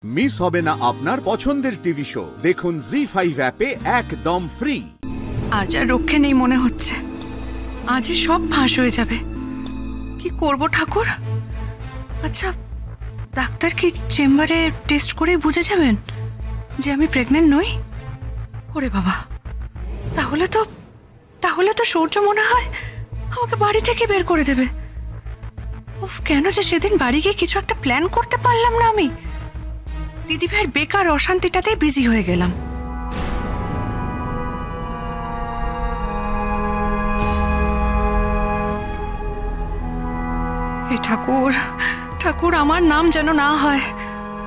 Miss হবে না আপনার পছন্দের টিভি শো। দেখুন জি5 অ্যাপে একদম ফ্রি। আজ আর রক্ষে নেই মনে হচ্ছে, আজই সব ফাঁস হয়ে যাবে। কি করব ঠাকুর? আচ্ছা, ডাক্তার কি চেম্বারে টেস্ট করে বুঝে যাবেন যে আমি প্রেগনেন্ট নই? ওরে বাবা, তাহলে তো সূর্য মনে হয় আমাকে বাড়ি থেকে বের করে দেবে। উফ, কেন যে সেদিন বাড়ি গিয়ে কিছু একটা প্ল্যান করতে পারলাম না আমি। দিদি ভাইয়ের বেকার অশান্তিটাতেই বিজি হয়ে গেলাম। হে ঠাকুর, ঠাকুর আমার নাম যেন না হয়,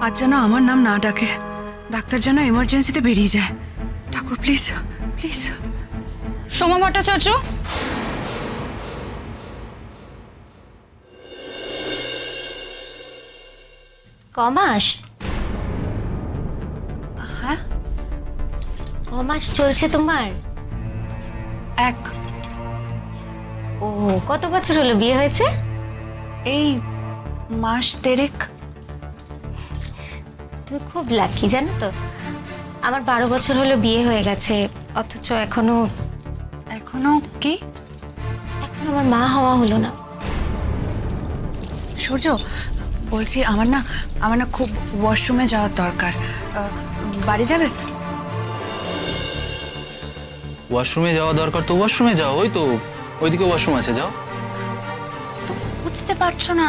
আজ যেন আমার নাম না ডাকে, ডাক্তার যেন এমার্জেন্সিতে বেরিয়ে যায়। ঠাকুর প্লিজ প্লিজ। সোমা ভট্টাচার্য, কমাস? হ্যাঁ, কমাস চলছে তোমার? এক। ও, কত বছর হলো বিয়ে হয়েছে? এই মাস দেড়েক। তুমি খুব লাকি জানো তো, আমার 12 বছর হলো বিয়ে হয়ে গেছে, অথচ এখনো কি? এখনো আমার মা হওয়া হলো না। সূর্য বলছি, আমার না খুব ওয়াশরুমে যাওয়ার দরকার। বাড়ি যাবে? ওয়াশরুমে যাওয়া দরকার তো ওয়াশরুমে যাও, ওই তো ওইদিকে ওয়াশরুম আছে, যাও। তো বুঝতে পারছো না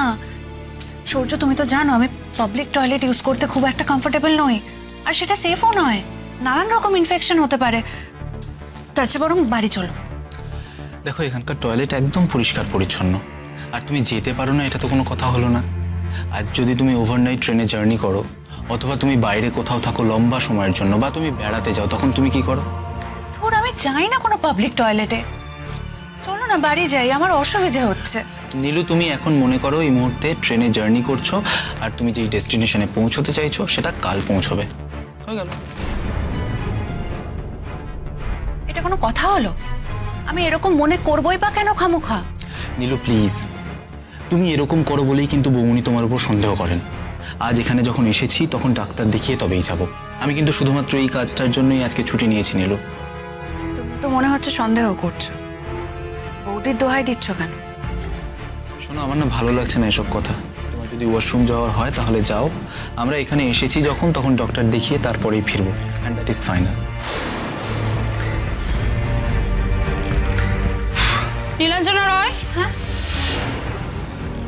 সূর্য, তুমি তো জানো আমি পাবলিক টয়লেট ইউজ করতে খুব একটা কমফোর্টেবল নই, আর সেটা সেফও নয়, নানান রকম ইনফেকশন হতে পারে। তার চেয়ে বরং বাড়ি চলো। দেখো, এখানকার টয়লেট একদম পরিষ্কার পরিচ্ছন্ন, আর তুমি যেতে পারো না এটা তো কোনো কথা হলো না। আর যদি তুমি ওভারনাইট ট্রেনে জার্নি করো, অথবা তুমি বাইরে কোথাও থাকো লম্বা সময়ের জন্য, বা তুমি বেড়াতে যাও, তখন তুমি কি করো? ধুর, আমি যাই না কোনো পাবলিক টয়লেটে, চলো না বাড়ি যাই, আমার অসুবিধা হচ্ছে। নীলু, তুমি এখন মনে করো এই মুহূর্তে ট্রেনে জার্নি করছো, আর তুমি যেই ডেস্টিনেশনে পৌঁছতে চাইছো সেটা কাল পৌঁছবে, হয়ে গেল। এটা কোনো কথা হলো? আমি এরকম মনে করবোই বা কেন খামোখা? নীলু প্লিজ, তুমি এরকম করো বলেই কিন্তু বৌমনি তোমার উপর সন্দেহ করেন। আজ এখানে যখন এসেছি তখন ডাক্তার দেখিয়ে তবেই যাব। আমি কিন্তু শুধুমাত্র এই কাজটার জন্যই আজকে ছুটি নিয়েছি। নীলু, তুমি তো মনে হচ্ছে সন্দেহ করছো, বৌদির দোহাই দিচ্ছ কেন? শোনো, আমার না ভালো লাগছে না এসব কথা। তোমার যদি ওয়াশরুম যাওয়ার হয় তাহলে যাও, আমরা এখানে এসেছি যখন তখন ডক্টর দেখিয়ে তারপরেই ফিরবো, and that is final. Nilanjana Roy. হ্যাঁ,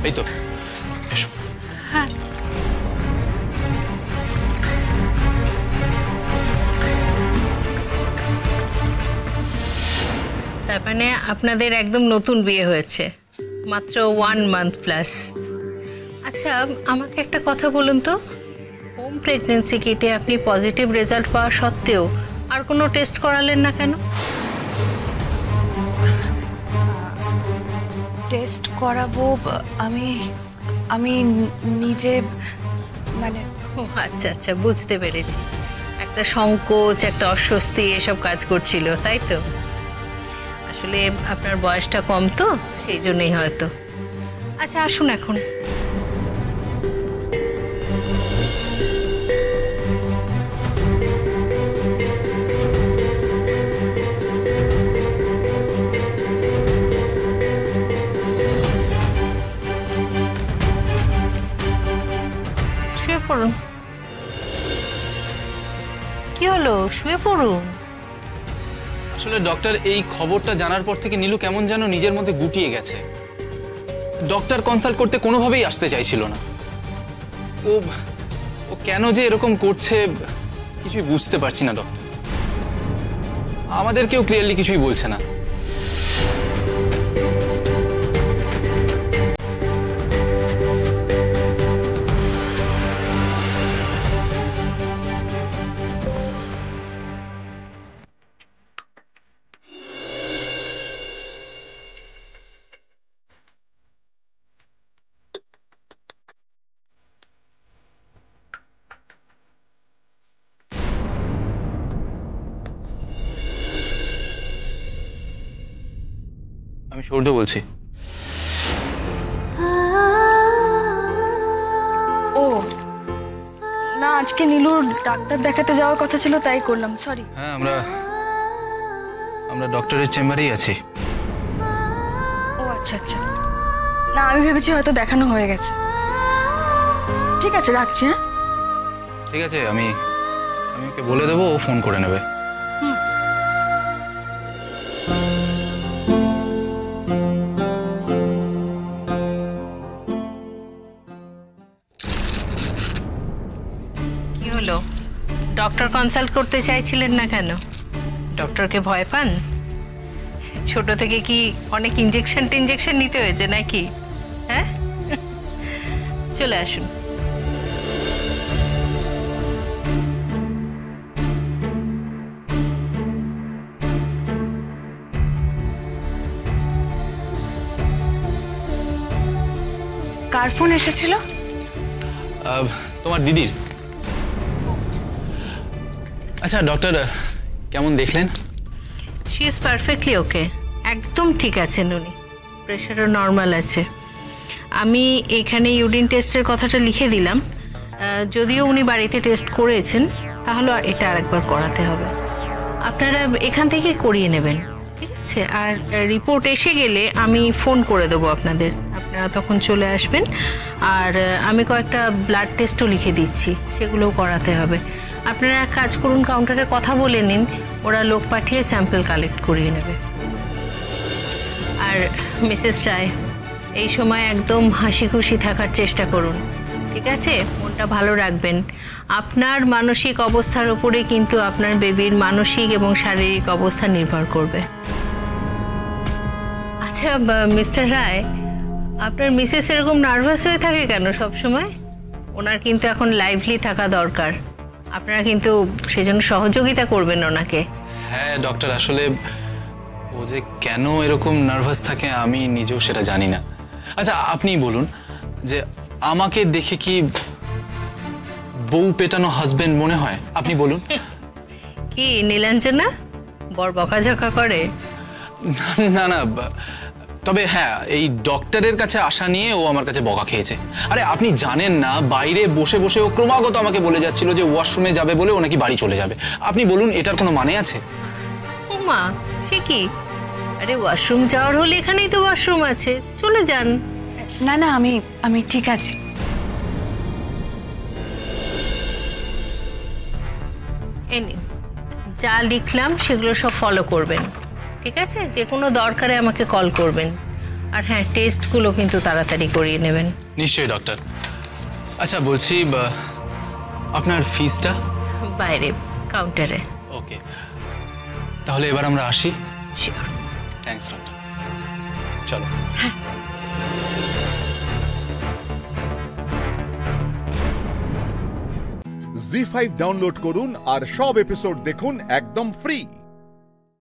এই তো, এসো। হ্যাঁ, তার মানে আপনাদের একদম নতুন বিয়ে হয়েছে, মাত্র 1 মান্থ প্লাস। আচ্ছা, আমাকে একটা কথা বলুন তো, হোম প্রেগনেন্সি কিটে আপনি পজিটিভ রেজাল্ট পাওয়া সত্ত্বেও আর কোনো টেস্ট করালেন না কেন? টেস্ট করাবো আমি নিজে, মানে। ও আচ্ছা আচ্ছা, বুঝতে পেরেছি। একটা সংকোচ, একটা অস্বস্তি এসব কাজ করছিল, তাই তো? আসলে আপনার বয়সটা কম তো, সেই জন্যই হয়তো। আচ্ছা, আসুন এখন। শুয়ে পড়ুন। কি হলো? শুয়ে পড়ুন। আসলে ডক্টর, এই খবরটা জানার পর থেকে নীলু কেমন যেন নিজের মধ্যে গুটিয়ে গেছে। ডক্টর কনসাল্ট করতে কোনোভাবেই আসতে চাইছিল না। ও কেন যে এরকম করছে কিছুই বুঝতে পারছি না ডক্টর। আমাদেরকেও ক্লিয়ারলি কিছুই বলছে না। আমি সূর্য বলছি। ও না, আজকে নীলুর ডাক্তার দেখাতে যাওয়ার কথা ছিল, তাই করলাম। সরি। হ্যাঁ, আমরা ডক্টরের চেম্বারেই আছি। ও আচ্ছা আচ্ছা, না আমি ভেবেছি হয়তো দেখানো হয়ে গেছে। ঠিক আছে, রাখছি। হ্যাঁ ঠিক আছে, আমি ওকে বলে দেবো, ও ফোন করে নেবে। কি হলো, ডক্টর কনসাল্ট করতে চাইছিলেন না কেন? ডক্টরকে ভয় পান? ছোট থেকে কি অনেক ইঞ্জেকশন নিতে হয়েছে নাকি? হ্যাঁ, চলে আসুন। কার ফোন এসেছিল? তোমার দিদির। আচ্ছা ডক্টর, কেমন দেখলেন? শি ইজ পারফেক্টলি ওকে, একদম ঠিক আছেন উনি, প্রেশারও নর্মাল আছে। আমি এখানে ইউরিন টেস্টের কথাটা লিখে দিলাম, যদিও উনি বাড়িতে টেস্ট করেছেন, তাহলে এটা আরেকবার করাতে হবে। আপনারা এখান থেকে করিয়ে নেবেন, ঠিক আছে? আর রিপোর্ট এসে গেলে আমি ফোন করে দেবো আপনাদের, আপনারা তখন চলে আসবেন। আর আমি কয়েকটা ব্লাড টেস্টও লিখে দিচ্ছি, সেগুলোও করাতে হবে। আপনারা এক কাজ করুন, কাউন্টারে কথা বলে নিন, ওরা লোক পাঠিয়ে স্যাম্পল কালেক্ট করিয়ে নেবে। আর মিসেস রায়, এই সময় একদম হাসি খুশি থাকার চেষ্টা করুন, ঠিক আছে? মনটা ভালো রাখবেন। আপনার মানসিক অবস্থার উপরে কিন্তু আপনার বেবির মানসিক এবং শারীরিক অবস্থা নির্ভর করবে। আচ্ছা মিস্টার রায়, আপনার মিসেস এরকম নার্ভাস হয়ে থাকে কেন সব সময়? ওনার কিন্তু এখন লাইভলি থাকা দরকার, আপনারা কিন্তু সেজন্য সহযোগিতা করবেন ওনাকে। হ্যাঁ ডক্টর, আসলে ও যে কেন এরকম নার্ভাস থাকে আমি নিজেও সেটা জানি না। আচ্ছা আপনি বলুন, যে আমাকে দেখে কি বউ পেটানো হাজবেন্ড মনে হয়? আপনি বলুন। কি নীলাঞ্জনা বড় বকাঝকা করে? না না, তবে হ্যাঁ, এই ডক্টরের কাছে আসা নিয়ে ও আমার কাছে বকা খেয়েছে। আরে আপনি জানেন না, বাইরে বসে বসে ও ক্রমাগত আমাকে বলে যাচ্ছিল যে ওয়াশরুমে যাবে বলে ও নাকি বাড়ি চলে যাবে। আপনি বলুন, এটার কোনো মানে আছে? ও মা, সে কি? আরে ওয়াশরুম যাওয়ার হলে এখানেই তো ওয়াশরুম আছে, চলে যান। না না, আমি ঠিক আছি। এনে যা লিখলাম সেগুলো সব ফলো করবেন, ঠিক আছে? যে কোনো দরকারে আমাকে কল করবেন। আর হ্যাঁ, টেস্টগুলো কিন্তু তাড়াতাড়ি করিয়ে নেবেন। নিশ্চয়ই ডক্টর। আচ্ছা বলছি, আপনার ফিসটা? বাইরে কাউন্টারে। ওকে, তাহলে এবার আমরা আসি। শিওর। থ্যাঙ্কস ডক্টর, চলো। জি5 ডাউনলোড করুন আর সব এপিসোড দেখুন একদম ফ্রি।